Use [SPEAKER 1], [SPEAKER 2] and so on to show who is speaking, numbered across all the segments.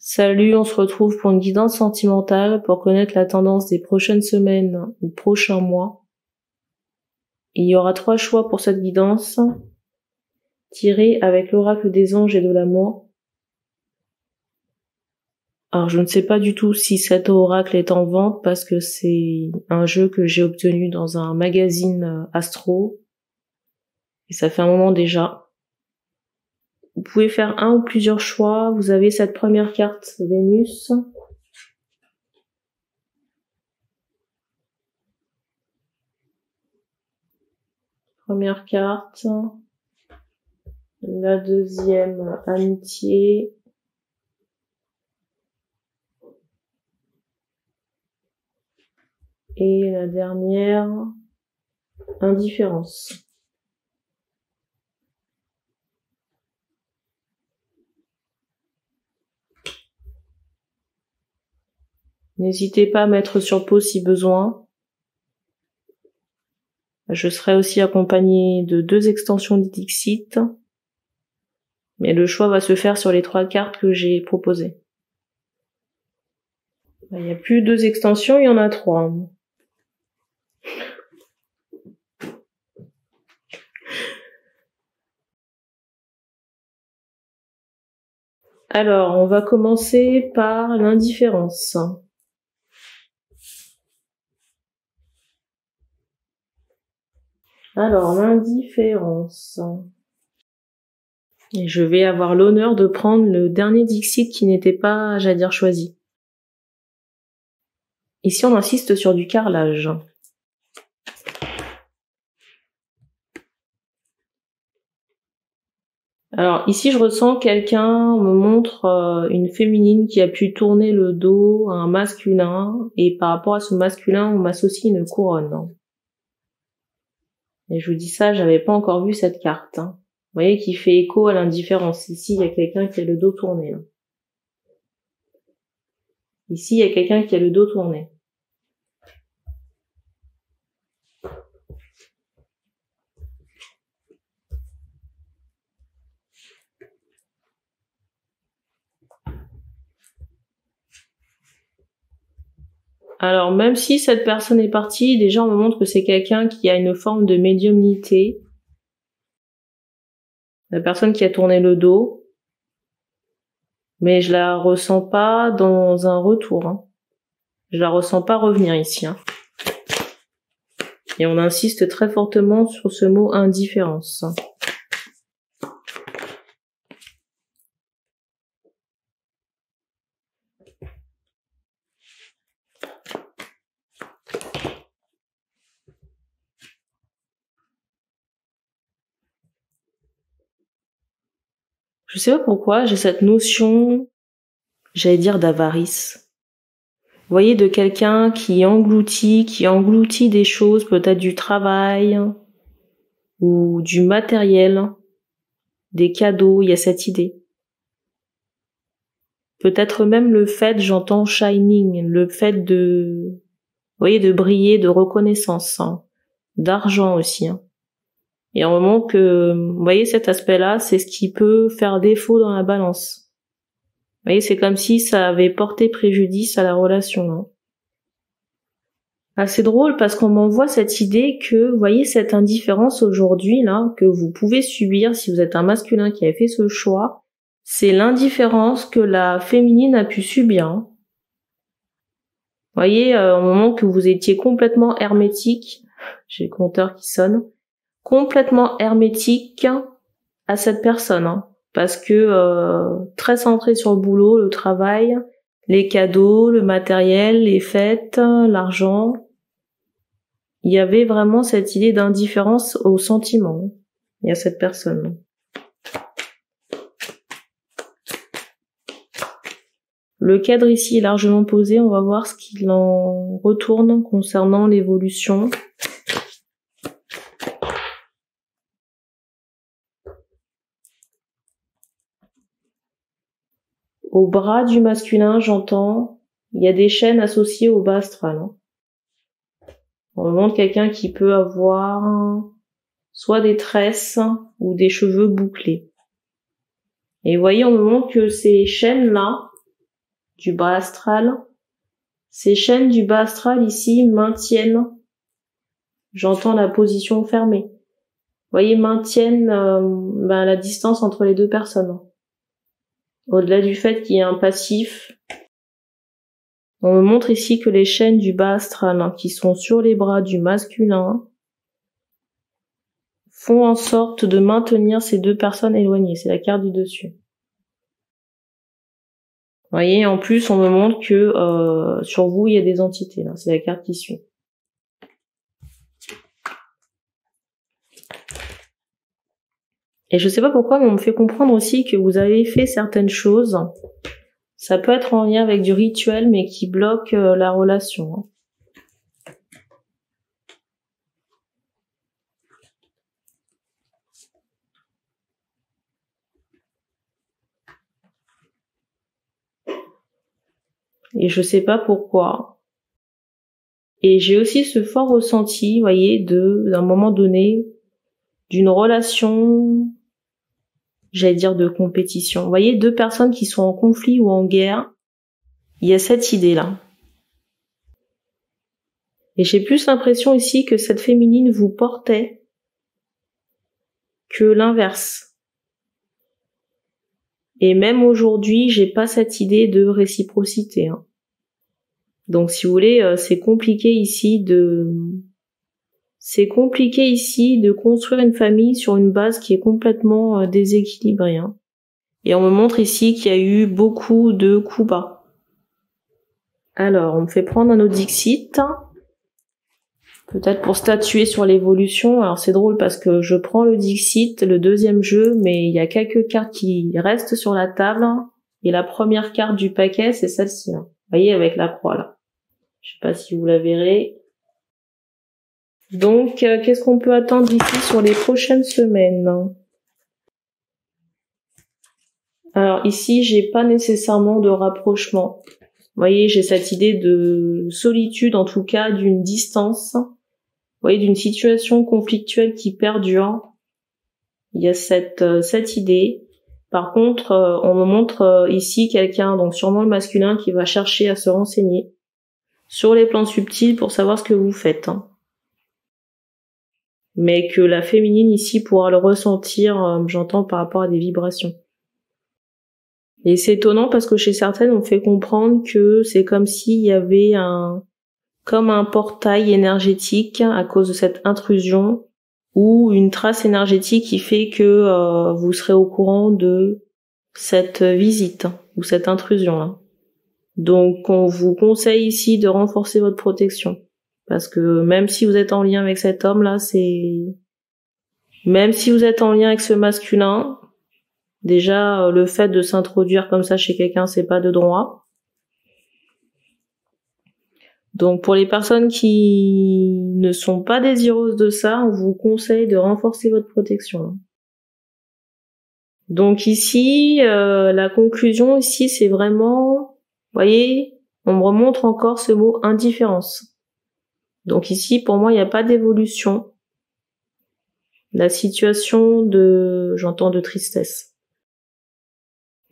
[SPEAKER 1] Salut, on se retrouve pour une guidance sentimentale pour connaître la tendance des prochaines semaines ou prochains mois. Il y aura 3 choix pour cette guidance, tirés avec l'oracle des anges et de l'amour. Alors je ne sais pas du tout si cet oracle est en vente parce que c'est un jeu que j'ai obtenu dans un magazine astro et ça fait un moment déjà. Vous pouvez faire un ou plusieurs choix. Vous avez cette première carte Vénus. Première carte. La deuxième, amitié. Et la dernière, indifférence. N'hésitez pas à mettre sur pause si besoin. Je serai aussi accompagnée de 2 extensions d'Dixit. Mais le choix va se faire sur les 3 cartes que j'ai proposées. Il n'y a plus 2 extensions, il y en a 3. Alors, on va commencer par l'indifférence. Alors, l'indifférence. Et je vais avoir l'honneur de prendre le dernier Dixit qui n'était pas, j'allais dire, choisi. Ici, on insiste sur du carrelage. Alors, ici, je ressens quelqu'un me montre une féminine qui a pu tourner le dos à un masculin, et par rapport à ce masculin, on m'associe une couronne. Et je vous dis ça, j'avais pas encore vu cette carte. Vous voyez qui fait écho à l'indifférence. Ici, il y a quelqu'un qui a le dos tourné. Ici, il y a quelqu'un qui a le dos tourné. Alors, même si cette personne est partie, déjà on me montre que c'est quelqu'un qui a une forme de médiumnité. La personne qui a tourné le dos. Mais je la ressens pas dans un retour. Je la ressens pas revenir ici. Et on insiste très fortement sur ce mot indifférence. Je sais pas pourquoi, j'ai cette notion, j'allais dire d'avarice. Vous voyez, de quelqu'un qui engloutit des choses, peut-être du travail, ou du matériel, des cadeaux, il y a cette idée. Peut-être même le fait, j'entends shining, le fait de, vous voyez, de briller, de reconnaissance, d'argent aussi. Et en moment que, vous voyez, cet aspect-là, c'est ce qui peut faire défaut dans la balance. Vous voyez, c'est comme si ça avait porté préjudice à la relation. C'est drôle parce qu'on m'envoie cette idée que, vous voyez, cette indifférence aujourd'hui, là, que vous pouvez subir si vous êtes un masculin qui a fait ce choix, c'est l'indifférence que la féminine a pu subir. Vous voyez, au moment que vous étiez complètement hermétique, j'ai le compteur qui sonne, complètement hermétique à cette personne, parce que très centré sur le boulot, le travail, les cadeaux, le matériel, les fêtes, l'argent. Il y avait vraiment cette idée d'indifférence aux sentiments. Il y a cette personne. Le cadre ici est largement posé, on va voir ce qu'il en retourne concernant l'évolution. Au bras du masculin, j'entends, il y a des chaînes associées au bas astral. On me montre quelqu'un qui peut avoir soit des tresses ou des cheveux bouclés. Et vous voyez, on me montre que ces chaînes-là, du bas astral. Ces chaînes du bas astral ici maintiennent, j'entends la position fermée. Vous voyez, maintiennent la distance entre les deux personnes. Au-delà du fait qu'il y ait un passif, on me montre ici que les chaînes du bas astral qui sont sur les bras du masculin font en sorte de maintenir ces deux personnes éloignées. C'est la carte du dessus. Vous voyez, en plus, on me montre que sur vous, il y a des entités. Là, c'est la carte qui suit. Et je sais pas pourquoi, mais on me fait comprendre aussi que vous avez fait certaines choses. Ça peut être en lien avec du rituel, mais qui bloque la relation. Et je sais pas pourquoi. Et j'ai aussi ce fort ressenti, vous voyez, d'un moment donné, d'une relation, j'allais dire de compétition. Vous voyez, deux personnes qui sont en conflit ou en guerre, il y a cette idée-là. Et j'ai plus l'impression ici que cette féminine vous portait que l'inverse. Et même aujourd'hui, j'ai pas cette idée de réciprocité. Donc si vous voulez, c'est compliqué ici de construire une famille sur une base qui est complètement déséquilibrée. Et on me montre ici qu'il y a eu beaucoup de coups bas. Alors, on me fait prendre un autre Dixit. Peut-être pour statuer sur l'évolution. Alors c'est drôle parce que je prends le Dixit, le deuxième jeu, mais il y a quelques cartes qui restent sur la table. Et la première carte du paquet, c'est celle-ci. Vous voyez, avec la croix là. Je sais pas si vous la verrez. Donc, qu'est-ce qu'on peut attendre ici sur les prochaines semaines? Alors ici, j'ai pas nécessairement de rapprochement. Vous voyez, j'ai cette idée de solitude, en tout cas d'une distance. Vous voyez, d'une situation conflictuelle qui perdure. Il y a cette idée. Par contre, on me montre ici quelqu'un, donc sûrement le masculin, qui va chercher à se renseigner sur les plans subtils pour savoir ce que vous faites. Mais que la féminine ici pourra le ressentir, j'entends, par rapport à des vibrations. Et c'est étonnant parce que chez certaines, on fait comprendre que c'est comme s'il y avait comme un portail énergétique à cause de cette intrusion, ou une trace énergétique qui fait que vous serez au courant de cette visite ou cette intrusion-là. Donc on vous conseille ici de renforcer votre protection. Parce que même si vous êtes en lien avec cet homme-là, même si vous êtes en lien avec ce masculin, déjà le fait de s'introduire comme ça chez quelqu'un, c'est pas de droit. Donc pour les personnes qui ne sont pas désireuses de ça, on vous conseille de renforcer votre protection. Donc ici, la conclusion ici, c'est vraiment, vous voyez, on me remontre encore ce mot indifférence. Donc ici, pour moi, il n'y a pas d'évolution. La situation j'entends de tristesse.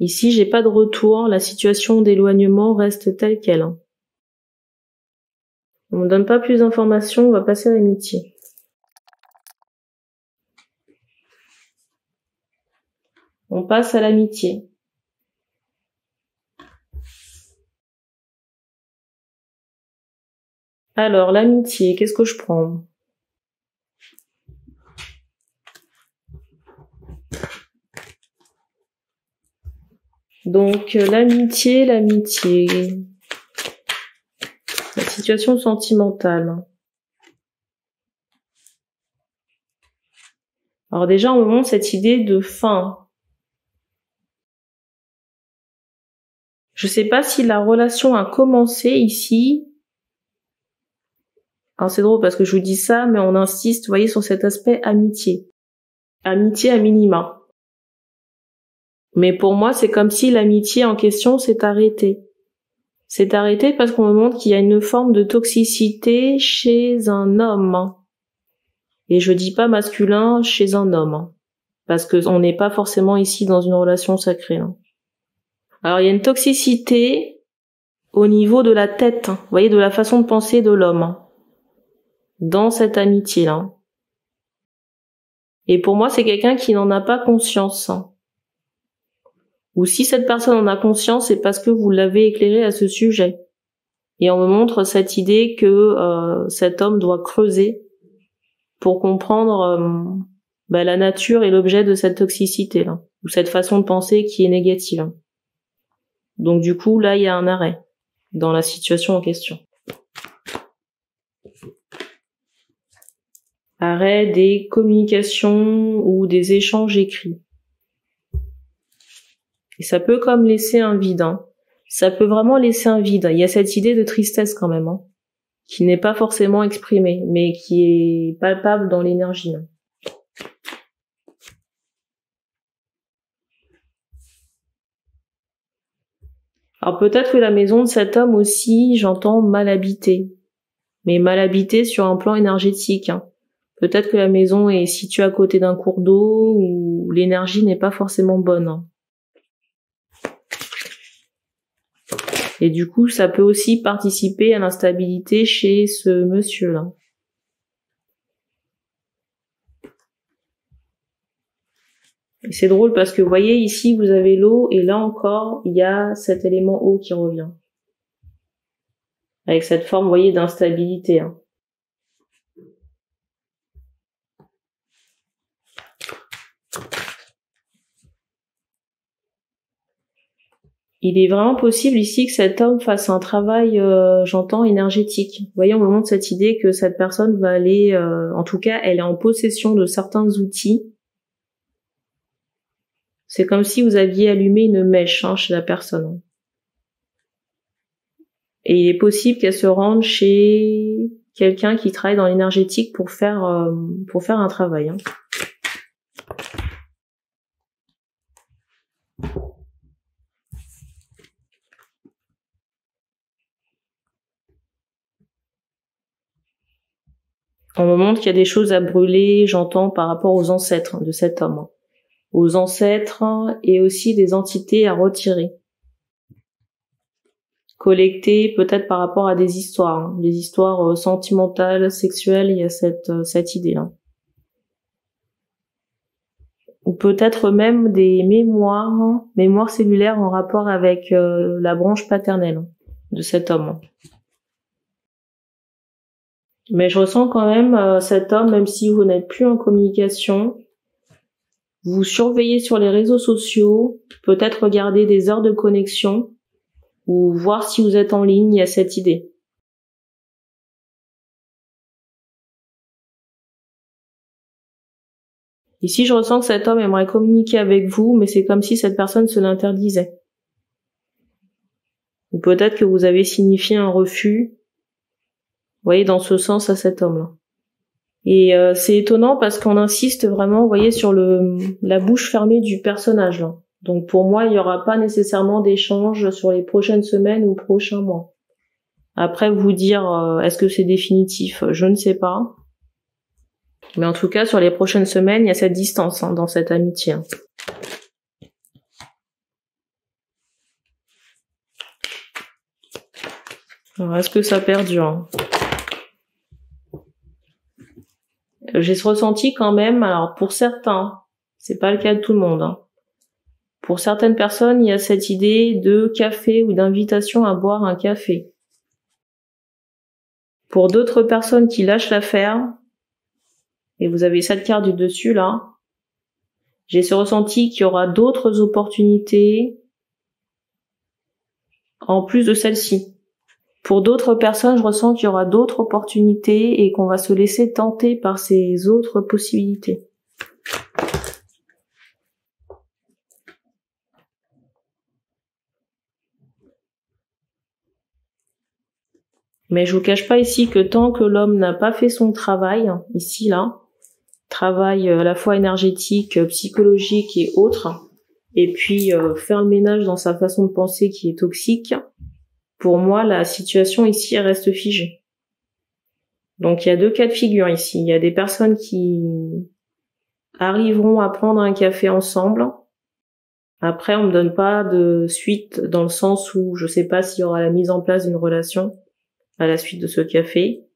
[SPEAKER 1] Ici, j'ai pas de retour, la situation d'éloignement reste telle quelle. On me donne pas plus d'informations, on va passer à l'amitié. On passe à l'amitié. Alors, l'amitié, qu'est-ce que je prends? Donc, l'amitié, la situation sentimentale. Alors déjà, on me montre cette idée de fin. Je sais pas si la relation a commencé ici. Alors c'est drôle parce que je vous dis ça, mais on insiste, vous voyez, sur cet aspect amitié. Amitié à minima. Mais pour moi, c'est comme si l'amitié en question s'est arrêtée. C'est arrêté parce qu'on me montre qu'il y a une forme de toxicité chez un homme. Et je dis pas masculin chez un homme. Parce que on n'est pas forcément ici dans une relation sacrée. Alors il y a une toxicité au niveau de la tête, vous voyez, de la façon de penser de l'homme, dans cette amitié-là. Et pour moi, c'est quelqu'un qui n'en a pas conscience. Ou si cette personne en a conscience, c'est parce que vous l'avez éclairé à ce sujet. Et on me montre cette idée que cet homme doit creuser pour comprendre la nature et l'objet de cette toxicité là, ou cette façon de penser qui est négative. Donc du coup, là, il y a un arrêt dans la situation en question. Arrêt des communications ou des échanges écrits. Et ça peut comme laisser un vide. Ça peut vraiment laisser un vide. Il y a cette idée de tristesse quand même, qui n'est pas forcément exprimée, mais qui est palpable dans l'énergie. Alors peut-être que la maison de cet homme aussi, j'entends mal habitée, mais mal habitée sur un plan énergétique. Peut-être que la maison est située à côté d'un cours d'eau où l'énergie n'est pas forcément bonne. Et du coup, ça peut aussi participer à l'instabilité chez ce monsieur-là. Et c'est drôle parce que vous voyez ici, vous avez l'eau et là encore, il y a cet élément eau qui revient. Avec cette forme, vous voyez, d'instabilité. Il est vraiment possible ici que cet homme fasse un travail, j'entends, énergétique. Vous voyez, on me montre cette idée que cette personne va aller, en tout cas, elle est en possession de certains outils. C'est comme si vous aviez allumé une mèche chez la personne. Et il est possible qu'elle se rende chez quelqu'un qui travaille dans l'énergétique pour faire un travail. On me montre qu'il y a des choses à brûler, j'entends, par rapport aux ancêtres de cet homme. Aux ancêtres et aussi des entités à retirer. Collecter peut-être par rapport à des histoires sentimentales, sexuelles, il y a cette idée-là. Ou peut-être même des mémoires cellulaires en rapport avec la branche paternelle de cet homme. Mais je ressens quand même cet homme, même si vous n'êtes plus en communication, vous surveillez sur les réseaux sociaux, peut-être regarder des heures de connexion, ou voir si vous êtes en ligne, il y a cette idée. Ici, je ressens que cet homme aimerait communiquer avec vous, mais c'est comme si cette personne se l'interdisait. Ou peut-être que vous avez signifié un refus, vous voyez, dans ce sens à cet homme-là. Et c'est étonnant parce qu'on insiste vraiment, vous voyez, sur la bouche fermée du personnage, là. Donc pour moi, il n'y aura pas nécessairement d'échange sur les prochaines semaines ou prochains mois. Après, vous dire, est-ce que c'est définitif? Je ne sais pas. Mais en tout cas, sur les prochaines semaines, il y a cette distance dans cette amitié. Alors, est-ce que ça perdure? J'ai ce ressenti quand même, alors pour certains, c'est pas le cas de tout le monde. Pour certaines personnes, il y a cette idée de café ou d'invitation à boire un café. Pour d'autres personnes qui lâchent l'affaire, et vous avez cette carte du dessus là, j'ai ce ressenti qu'il y aura d'autres opportunités en plus de celle-ci. Pour d'autres personnes, je ressens qu'il y aura d'autres opportunités et qu'on va se laisser tenter par ces autres possibilités. Mais je vous cache pas ici que tant que l'homme n'a pas fait son travail, ici là, travail à la fois énergétique, psychologique et autre, et puis faire le ménage dans sa façon de penser qui est toxique, pour moi la situation ici elle reste figée. Donc il y a deux cas de figure ici. Il y a des personnes qui arriveront à prendre un café ensemble, Après, on me donne pas de suite dans le sens où je sais pas s'il y aura la mise en place d'une relation à la suite de ce café.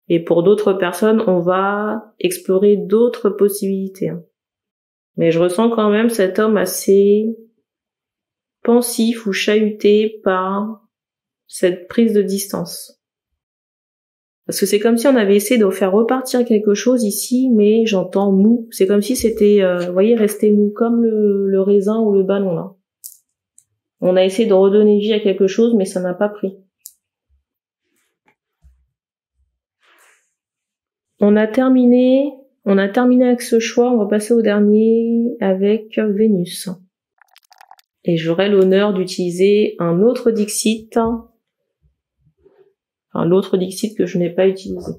[SPEAKER 1] Et pour d'autres personnes, on va explorer d'autres possibilités. Mais je ressens quand même cet homme assez pensif ou chahuté par cette prise de distance. Parce que c'est comme si on avait essayé de faire repartir quelque chose ici, mais j'entends mou. C'est comme si c'était, vous voyez, resté mou, comme le raisin ou le ballon, là. On a essayé de redonner vie à quelque chose, mais ça n'a pas pris. On a terminé avec ce choix, on va passer au dernier avec Vénus. Et j'aurai l'honneur d'utiliser un autre Dixit, enfin l'autre Dixit que je n'ai pas utilisé.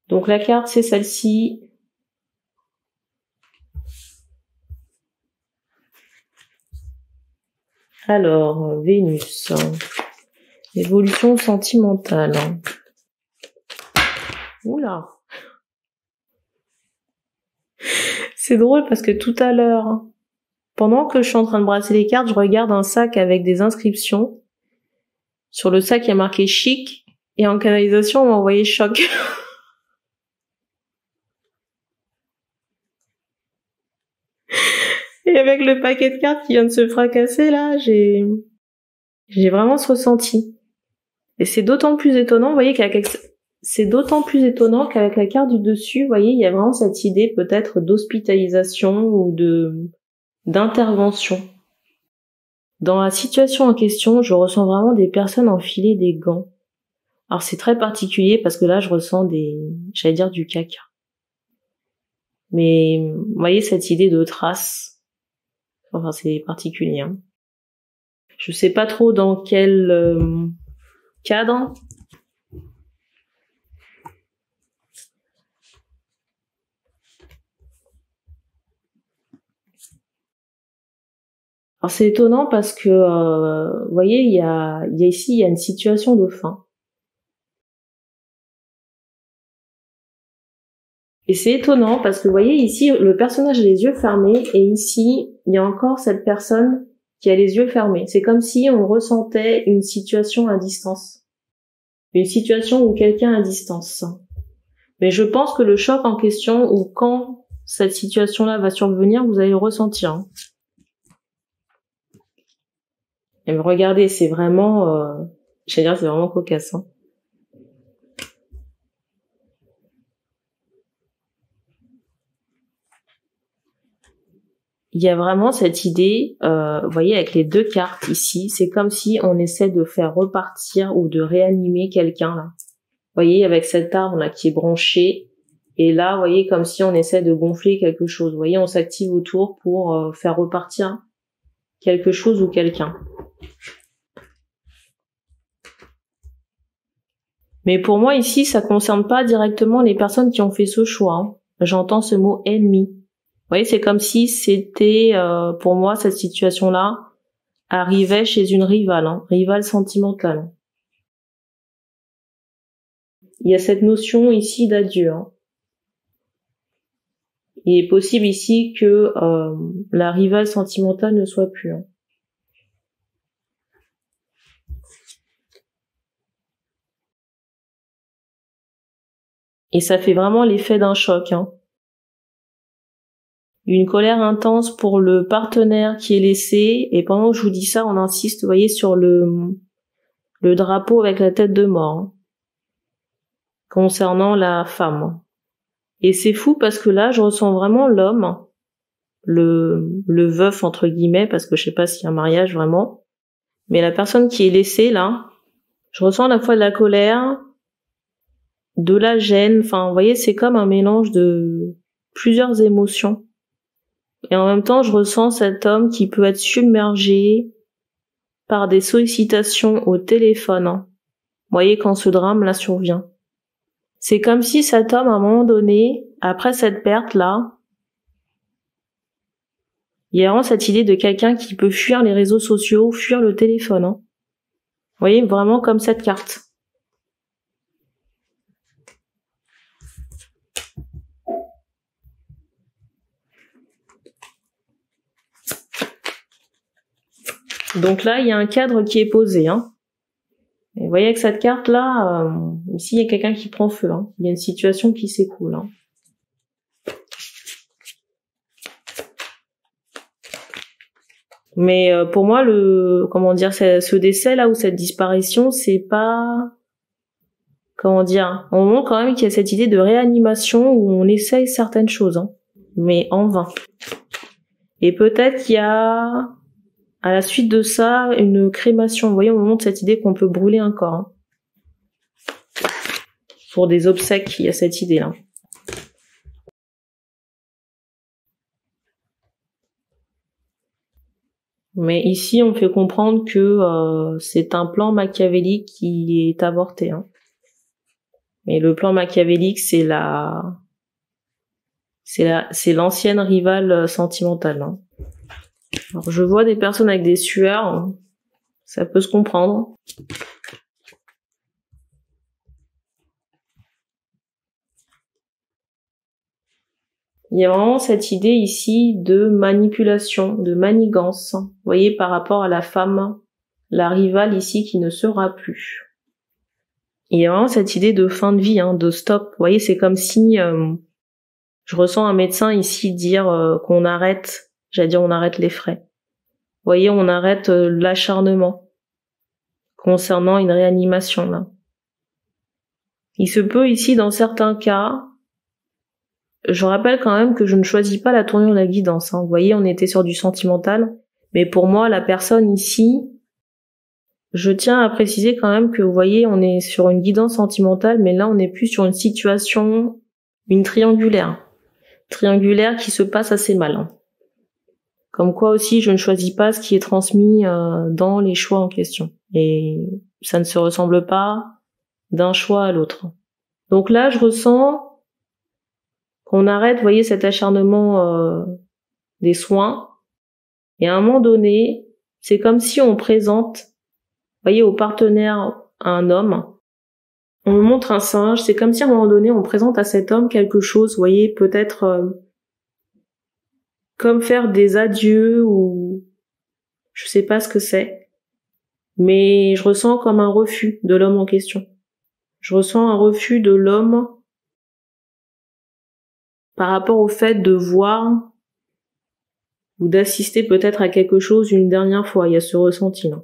[SPEAKER 1] Donc la carte c'est celle-ci. Alors, Vénus, évolution sentimentale. Oula. C'est drôle parce que tout à l'heure, pendant que je suis en train de brasser les cartes, je regarde un sac avec des inscriptions. Sur le sac, il y a marqué chic, et en canalisation, on m'a envoyé choc. Et avec le paquet de cartes qui vient de se fracasser, là, j'ai vraiment ce ressenti. Et c'est d'autant plus étonnant, vous voyez, qu'avec la carte du dessus, vous voyez, il y a vraiment cette idée peut-être d'hospitalisation ou d'intervention. Dans la situation en question, je ressens vraiment des personnes enfiler des gants. Alors c'est très particulier parce que là, je ressens j'allais dire du caca. Mais vous voyez cette idée de trace. Enfin, c'est particulier. Hein. Je sais pas trop dans quel cadre. Alors c'est étonnant parce que, vous voyez, il y a une situation de faim. Et c'est étonnant parce que, vous voyez, ici, le personnage a les yeux fermés et ici, il y a encore cette personne qui a les yeux fermés. C'est comme si on ressentait une situation à distance. Une situation où quelqu'un à distance. Mais je pense que le choc en question ou quand cette situation-là va survenir, vous allez le ressentir. Hein. Et regardez, c'est vraiment, c'est vraiment cocasse. Hein. Il y a vraiment cette idée, vous voyez, avec les deux cartes ici, c'est comme si on essaie de faire repartir ou de réanimer quelqu'un là. Vous voyez, avec cet arbre là qui est branché, et là, vous voyez, comme si on essaie de gonfler quelque chose. Vous voyez, on s'active autour pour faire repartir quelque chose ou quelqu'un. Mais pour moi ici, ça concerne pas directement les personnes qui ont fait ce choix. Hein. J'entends ce mot ennemi. Vous voyez, c'est comme si c'était, pour moi, cette situation-là arrivait chez une rivale, hein, rivale sentimentale. Il y a cette notion ici d'adieu. Hein. Il est possible ici que la rivale sentimentale ne soit plus. Hein. Et ça fait vraiment l'effet d'un choc. Hein. Une colère intense pour le partenaire qui est laissé. Et pendant que je vous dis ça, on insiste, vous voyez, sur le drapeau avec la tête de mort. Hein, concernant la femme. Et c'est fou parce que là, je ressens vraiment l'homme, le veuf entre guillemets, parce que je sais pas s'il y a un mariage vraiment. Mais la personne qui est laissée là, je ressens à la fois de la colère, de la gêne, enfin, vous voyez, c'est comme un mélange de plusieurs émotions. Et en même temps, je ressens cet homme qui peut être submergé par des sollicitations au téléphone. Hein. Vous voyez, quand ce drame-là survient. C'est comme si cet homme, à un moment donné, après cette perte-là, il y a vraiment cette idée de quelqu'un qui peut fuir les réseaux sociaux, fuir le téléphone. Hein. Vous voyez, vraiment comme cette carte. Donc là, il y a un cadre qui est posé, hein. Et vous voyez avec cette carte-là, ici, il y a quelqu'un qui prend feu, hein. Il y a une situation qui s'écoule, hein. Mais pour moi, ce décès là ou cette disparition, c'est pas, on montre quand même qu'il y a cette idée de réanimation où on essaye certaines choses, hein, mais en vain. Et peut-être qu'il y a, à la suite de ça, une crémation. Vous voyez, on montre cette idée qu'on peut brûler un corps, hein. Pour des obsèques, il y a cette idée-là. Mais ici, on fait comprendre que c'est un plan machiavélique qui est avorté, hein. Mais le plan machiavélique, c'est l'ancienne rivale sentimentale, hein. Alors, je vois des personnes avec des sueurs, hein. Ça peut se comprendre. Il y a vraiment cette idée ici de manipulation, de manigance. Vous voyez, par rapport à la femme, la rivale ici qui ne sera plus. Il y a vraiment cette idée de fin de vie, hein, de stop. Vous voyez, c'est comme si je ressens un médecin ici dire qu'on arrête, on arrête les frais. Vous voyez, on arrête l'acharnement concernant une réanimation, là. Il se peut ici, dans certains cas, je rappelle quand même que je ne choisis pas la tournure de la guidance, hein. Vous voyez, on était sur du sentimental, mais pour moi, la personne ici, je tiens à préciser quand même que vous voyez, on est sur une guidance sentimentale, mais là, on est plus sur une situation, une triangulaire qui se passe assez mal, hein. Comme quoi aussi, je ne choisis pas ce qui est transmis dans les choix en question. Et ça ne se ressemble pas d'un choix à l'autre. Donc là, je ressens qu'on arrête, vous voyez, cet acharnement des soins. Et à un moment donné, c'est comme si on présente, vous voyez, au partenaire un homme. On me montre un singe. C'est comme si à un moment donné, on présente à cet homme quelque chose, vous voyez, peut-être comme faire des adieux ou je sais pas ce que c'est. Mais je ressens comme un refus de l'homme en question. Je ressens un refus de l'homme par rapport au fait de voir ou d'assister peut-être à quelque chose une dernière fois. Il y a ce ressenti-là.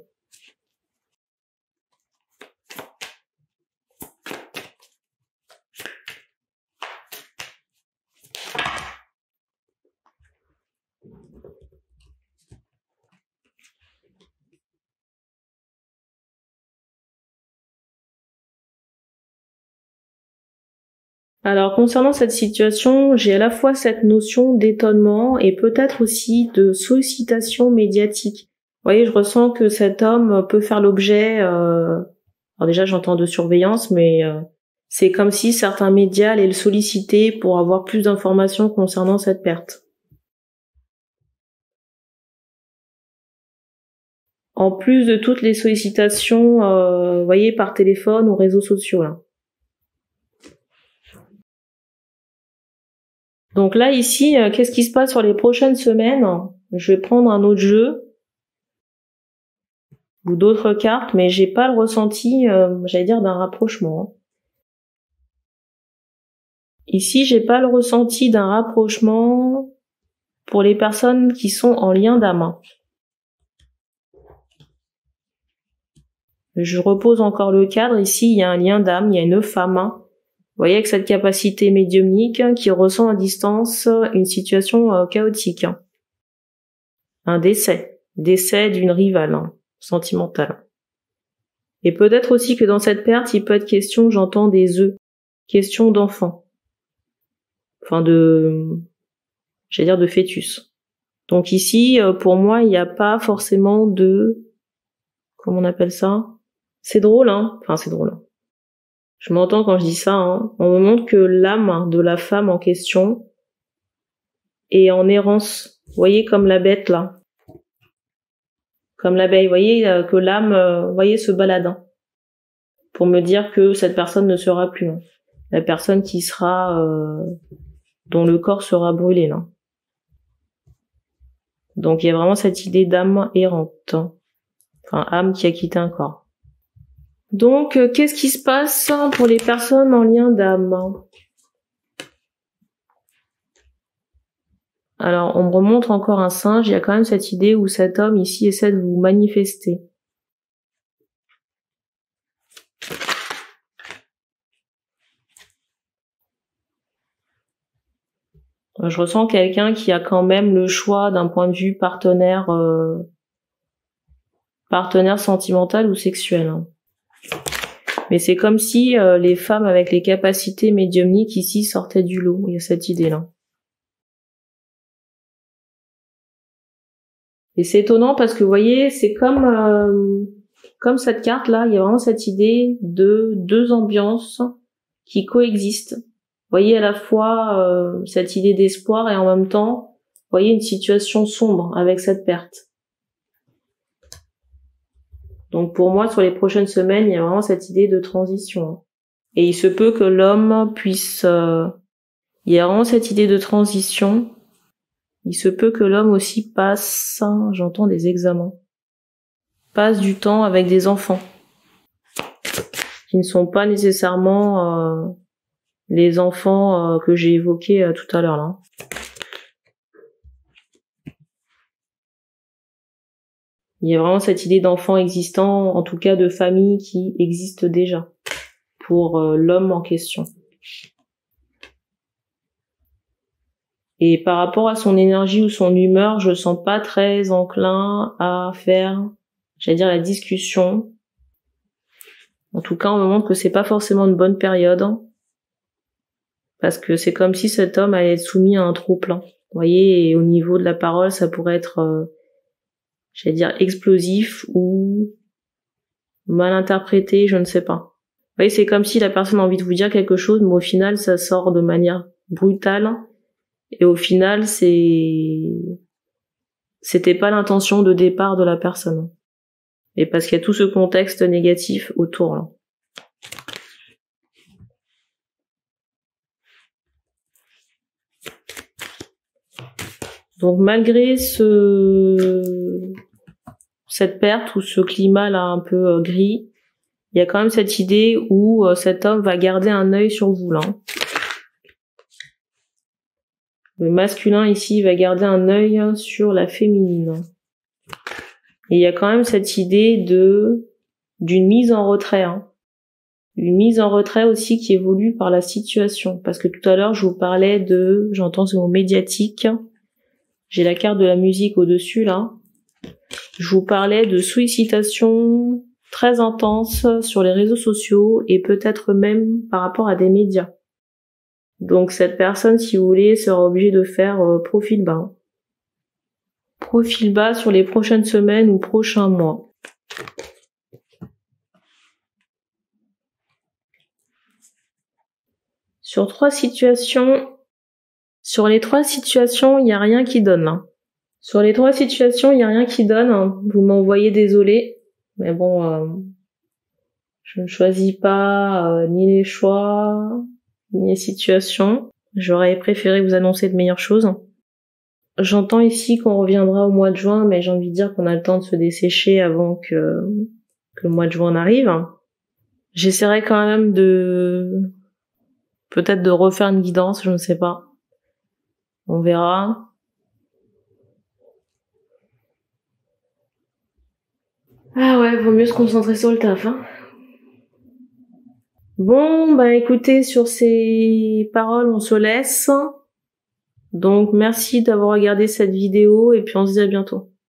[SPEAKER 1] Alors concernant cette situation, j'ai à la fois cette notion d'étonnement et peut-être aussi de sollicitation médiatique. Vous voyez, je ressens que cet homme peut faire l'objet, alors déjà j'entends de surveillance, mais c'est comme si certains médias allaient le solliciter pour avoir plus d'informations concernant cette perte. En plus de toutes les sollicitations, vous voyez, par téléphone ou réseaux sociaux, là. Donc là, ici, qu'est-ce qui se passe sur les prochaines semaines? Je vais prendre un autre jeu ou d'autres cartes, mais j'ai pas le ressenti, d'un rapprochement. Ici, j'ai pas le ressenti d'un rapprochement pour les personnes qui sont en lien d'âme. Je repose encore le cadre. Ici, il y a un lien d'âme, il y a une femme. Vous voyez, avec cette capacité médiumnique qui ressent à distance une situation chaotique. Un décès d'une rivale sentimentale. Et peut-être aussi que dans cette perte, il peut être question, j'entends des œufs, question d'enfant. Enfin de fœtus. Donc ici, pour moi, il n'y a pas forcément de, comment on appelle ça? C'est drôle, hein. Enfin, c'est drôle. Je m'entends quand je dis ça, hein. On me montre que l'âme de la femme en question est en errance. Vous voyez, comme la bête, là. Comme l'abeille. Vous voyez, que l'âme, se balade, hein. Pour me dire que cette personne ne sera plus, hein. La personne qui sera, dont le corps sera brûlé, là. Donc, il y a vraiment cette idée d'âme errante. Enfin, âme qui a quitté un corps. Donc, qu'est-ce qui se passe pour les personnes en lien d'âme? Alors, on me remonte encore un singe, il y a quand même cette idée où cet homme ici essaie de vous manifester. Je ressens quelqu'un qui a quand même le choix d'un point de vue partenaire sentimental ou sexuel. Hein. Mais c'est comme si les femmes avec les capacités médiumniques ici sortaient du lot. Il y a cette idée-là. Et c'est étonnant parce que vous voyez, c'est comme cette carte-là, il y a vraiment cette idée de deux ambiances qui coexistent. Vous voyez à la fois cette idée d'espoir et en même temps, vous voyez une situation sombre avec cette perte. Donc pour moi, sur les prochaines semaines, il y a vraiment cette idée de transition. Et il se peut que l'homme puisse... il y a vraiment cette idée de transition. Il se peut que l'homme aussi passe, j'entends des examens, passe du temps avec des enfants qui ne sont pas nécessairement les enfants que j'ai évoqués tout à l'heure là. Il y a vraiment cette idée d'enfants existants, en tout cas de famille qui existe déjà pour l'homme en question. Et par rapport à son énergie ou son humeur, je sens pas très enclin à faire, j'allais dire, la discussion. En tout cas, on me montre que c'est pas forcément une bonne période. Parce que c'est comme si cet homme allait être soumis à un trop-plein. Vous voyez, et au niveau de la parole, ça pourrait être, j'allais dire, explosif ou mal interprété, je ne sais pas. Vous voyez, c'est comme si la personne a envie de vous dire quelque chose, mais au final, ça sort de manière brutale. Et au final, c'était pas l'intention de départ de la personne. Et parce qu'il y a tout ce contexte négatif autour, là. Donc malgré cette perte ou ce climat là un peu gris, il y a quand même cette idée où cet homme va garder un œil sur vous là. Le masculin ici va garder un œil sur la féminine. Et il y a quand même cette idée d'une mise en retrait. Hein. Une mise en retrait aussi qui évolue par la situation. Parce que tout à l'heure, je vous parlais j'entends ce mot médiatique. J'ai la carte de la musique au-dessus, là. Je vous parlais de sollicitations très intenses sur les réseaux sociaux et peut-être même par rapport à des médias. Donc cette personne, si vous voulez, sera obligée de faire profil bas. Profil bas sur les prochaines semaines ou prochains mois. Sur les 3 situations, il n'y a rien qui donne là. Sur les 3 situations, il n'y a rien qui donne. Vous m'envoyez désolé. Mais bon, je ne choisis pas ni les choix, ni les situations. J'aurais préféré vous annoncer de meilleures choses. J'entends ici qu'on reviendra au mois de juin, mais j'ai envie de dire qu'on a le temps de se dessécher avant que le mois de juin arrive. J'essaierai quand même peut-être de refaire une guidance, je ne sais pas. On verra. Ah ouais, vaut mieux se concentrer sur le taf, hein. Bon, bah écoutez, sur ces paroles, on se laisse. Donc merci d'avoir regardé cette vidéo et puis on se dit à bientôt.